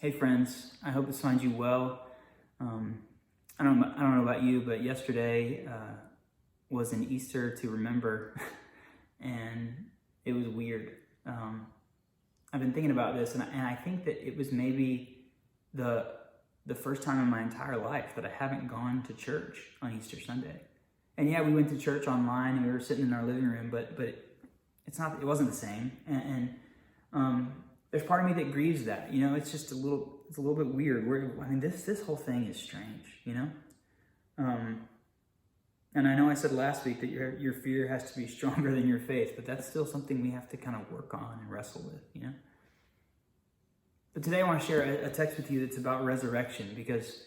Hey friends, I hope this finds you well. I don't know about you, but yesterday was an Easter to remember, and it was weird. I've been thinking about this, and I think that it was maybe the first time in my entire life that I haven't gone to church on Easter Sunday. And yeah, we went to church online, and we were sitting in our living room, but it wasn't the same. And there's part of me that grieves that, it's just a little bit weird. This whole thing is strange, and I know I said last week that your fear has to be stronger than your faith, but that's still something we have to kind of work on and wrestle with, But today I want to share a text with you that's about resurrection, because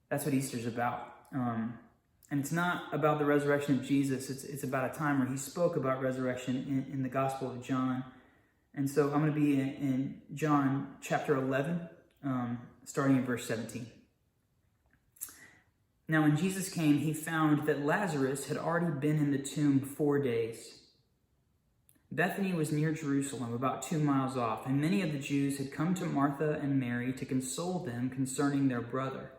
that's what Easter's about. And it's not about the resurrection of Jesus. It's about a time where he spoke about resurrection in the Gospel of John. And so I'm going to be in John chapter 11, starting in verse 17. Now, when Jesus came, he found that Lazarus had already been in the tomb 4 days. Bethany was near Jerusalem, about 2 miles off, and many of the Jews had come to Martha and Mary to console them concerning their brother.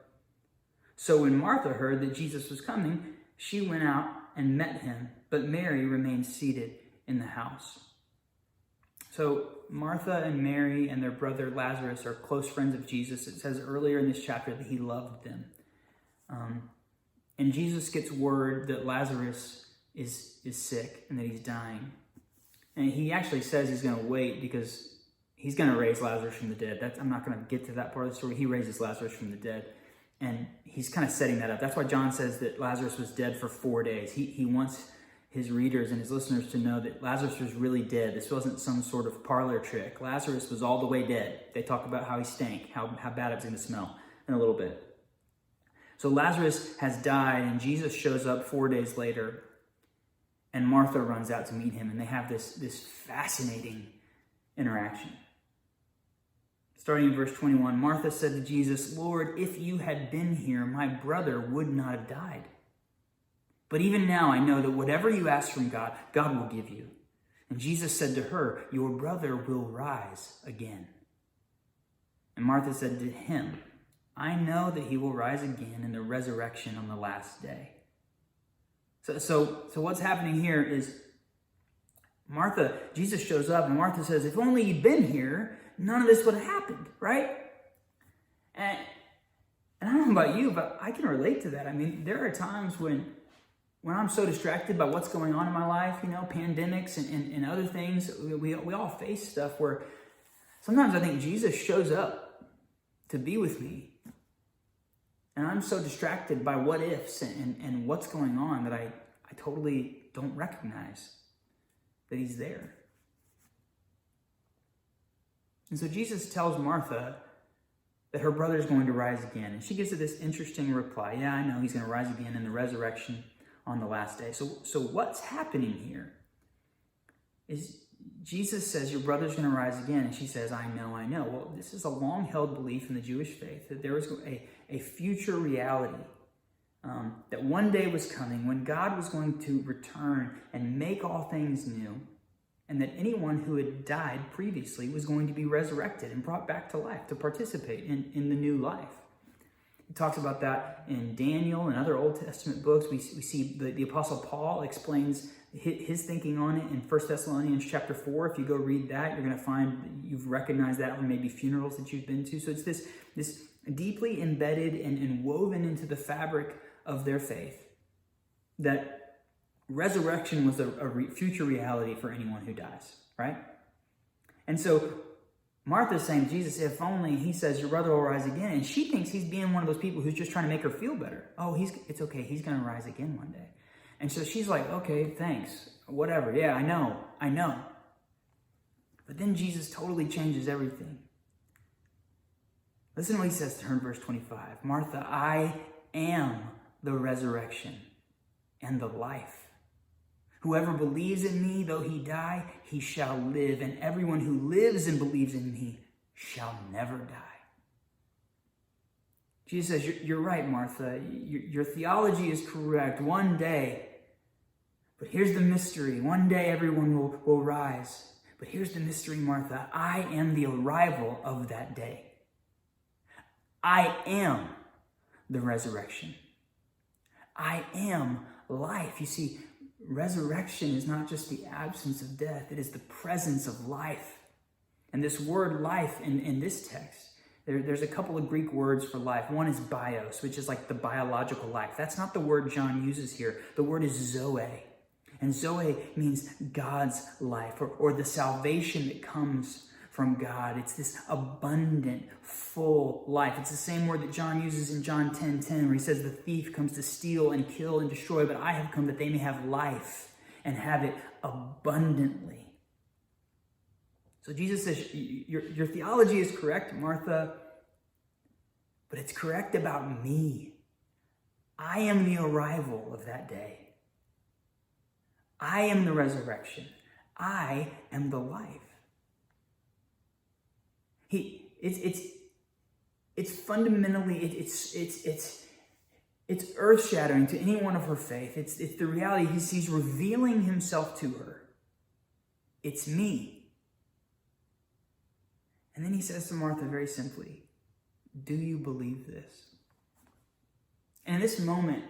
So when Martha heard that Jesus was coming, she went out and met him, but Mary remained seated in the house. So Martha and Mary and their brother Lazarus are close friends of Jesus. It says earlier in this chapter that he loved them. And Jesus gets word that Lazarus is sick and that he's dying. And he actually says he's going to wait because he's going to raise Lazarus from the dead. I'm not going to get to that part of the story. He raises Lazarus from the dead. And he's kind of setting that up. That's why John says that Lazarus was dead for 4 days. He wants his readers and his listeners to know that Lazarus was really dead. This wasn't some sort of parlor trick. Lazarus was all the way dead. They talk about how he stank, how bad it was going to smell in a little bit. So Lazarus has died, and Jesus shows up 4 days later, and Martha runs out to meet him, and they have this fascinating interaction. Starting in verse 21, Martha said to Jesus, "Lord, if you had been here, my brother would not have died. But even now I know that whatever you ask from God, God will give you." And Jesus said to her, "Your brother will rise again." And Martha said to him, "I know that he will rise again in the resurrection on the last day." So what's happening here is Jesus shows up, and Martha says, "If only you'd been here, none of this would have happened," right? And I don't know about you, but I can relate to that. I mean, there are times when I'm so distracted by what's going on in my life, pandemics and other things, we all face stuff where sometimes I think Jesus shows up to be with me. And I'm so distracted by what ifs and what's going on that I totally don't recognize that he's there. And so Jesus tells Martha that her brother is going to rise again. And she gives it this interesting reply. "Yeah, I know he's going to rise again in the resurrection on the last day." So what's happening here is Jesus says, "Your brother's going to rise again." And she says, I know. Well, this is a long-held belief in the Jewish faith that there was a future reality, that one day was coming when God was going to return and make all things new, and that anyone who had died previously was going to be resurrected and brought back to life to participate in the new life. He talks about that in Daniel and other Old Testament books. We see the Apostle Paul explains his thinking on it in 1 Thessalonians chapter 4. If you go read that, you're going to find that you've recognized that from maybe funerals that you've been to. So it's this deeply embedded and woven into the fabric of their faith that resurrection was a future reality for anyone who dies, right? And so Martha's saying, "Jesus, if only," he says, "your brother will rise again." And she thinks he's being one of those people who's just trying to make her feel better. "Oh, it's okay. He's going to rise again one day." And so she's like, "Okay, thanks. Whatever. Yeah, I know. But then Jesus totally changes everything. Listen to what he says to her in verse 25. "Martha, I am the resurrection and the life. Whoever believes in me, though he die, he shall live. And everyone who lives and believes in me shall never die." Jesus says, "You're right, Martha. Your theology is correct. One day. But here's the mystery. One day everyone will rise. But here's the mystery, Martha. I am the arrival of that day. I am the resurrection. I am life. You see, resurrection is not just the absence of death, it is the presence of life. And this word life in this text, there's a couple of Greek words for life. One is bios, which is like the biological life. That's not the word John uses here. The word is zoe. And zoe means God's life, or the salvation that comes from God. It's this abundant, full life. It's the same word that John uses in John 10:10, where he says, the thief comes to steal and kill and destroy, but I have come that they may have life and have it abundantly. So Jesus says, your theology is correct, Martha, but it's correct about me. I am the arrival of that day. I am the resurrection. I am the life. It's fundamentally, it's earth-shattering to anyone of her faith. It's the reality. He's revealing himself to her. It's me. And then he says to Martha very simply, do you believe this? And in this moment,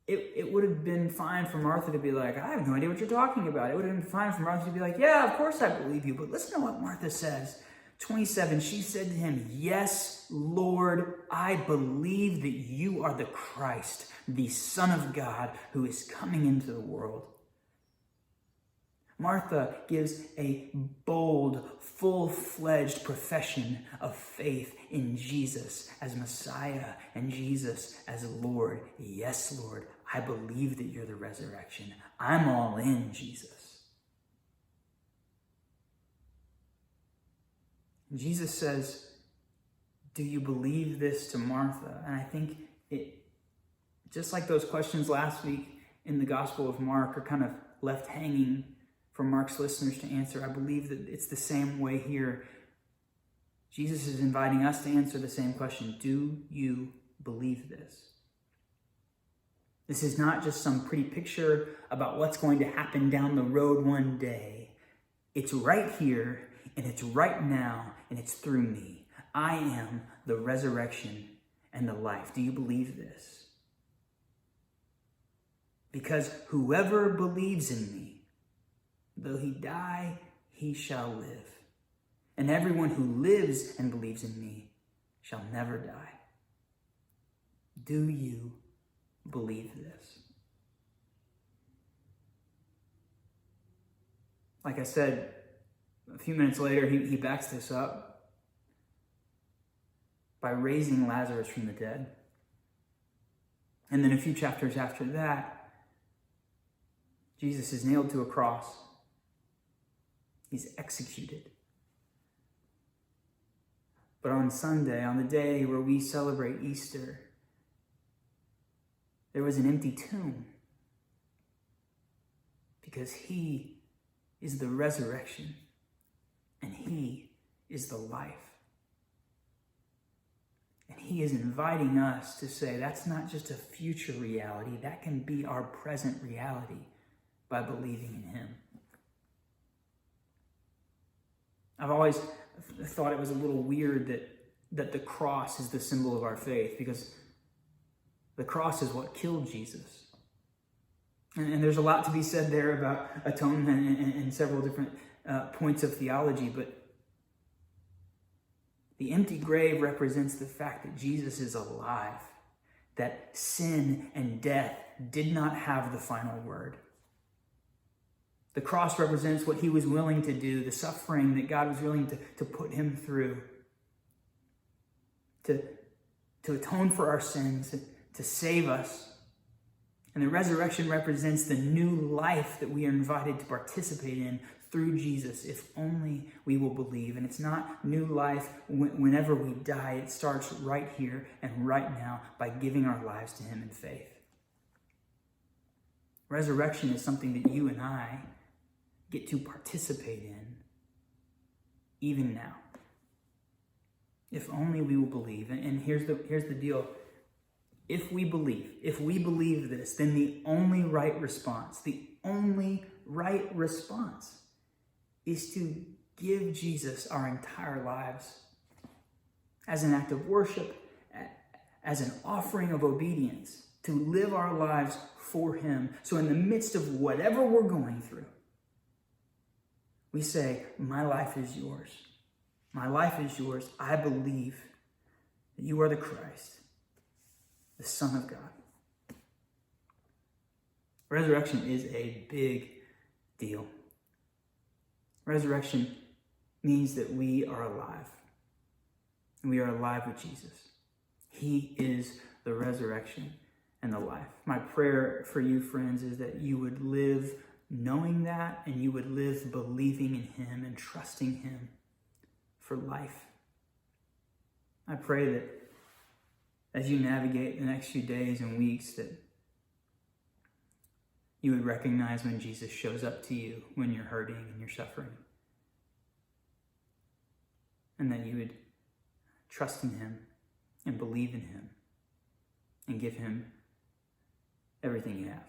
it would have been fine for Martha to be like, I have no idea what you're talking about. It would have been fine for Martha to be like, yeah, of course I believe you. But listen to what Martha says. 27, she said to him, yes, Lord, I believe that you are the Christ, the Son of God, who is coming into the world. Martha gives a bold, full-fledged profession of faith in Jesus as Messiah and Jesus as Lord. Yes, Lord, I believe that you're the resurrection. I'm all in, Jesus. Jesus says, do you believe this to Martha? And I think it, just like those questions last week in the Gospel of Mark are kind of left hanging for Mark's listeners to answer, I believe that it's the same way here. Jesus is inviting us to answer the same question. Do you believe this? This is not just some pretty picture about what's going to happen down the road one day. It's right here, and it's right now, and it's through me. I am the resurrection and the life. Do you believe this? Because whoever believes in me, though he die, he shall live. And everyone who lives and believes in me shall never die. Do you believe this? Like I said, a few minutes later, he backs this up by raising Lazarus from the dead. And then a few chapters after that, Jesus is nailed to a cross. He's executed. But on Sunday, on the day where we celebrate Easter, there was an empty tomb because he is the resurrection and he is the life. And he is inviting us to say that's not just a future reality, that can be our present reality by believing in him. I've always thought it was a little weird that the cross is the symbol of our faith, because the cross is what killed Jesus. And there's a lot to be said there about atonement and several different points of theology, but the empty grave represents the fact that Jesus is alive, that sin and death did not have the final word. The cross represents what he was willing to do, the suffering that God was willing to put him through, to atone for our sins, to save us. And the resurrection represents the new life that we are invited to participate in through Jesus, if only we will believe. And it's not new life whenever we die. It starts right here and right now by giving our lives to him in faith. Resurrection is something that you and I get to participate in even now, if only we will believe. And here's the deal. If we believe this, then the only right response is to give Jesus our entire lives. as an act of worship, as an offering of obedience, to live our lives for him. So in the midst of whatever we're going through, we say, my life is yours. My life is yours. I believe that you are the Christ, the Son of God. Resurrection is a big deal. Resurrection means that we are alive. And we are alive with Jesus. He is the resurrection and the life. My prayer for you, friends, is that you would live knowing that, and you would live believing in him and trusting him for life. I pray that as you navigate the next few days and weeks, that you would recognize when Jesus shows up to you when you're hurting and you're suffering. And that you would trust in him and believe in him and give him everything you have.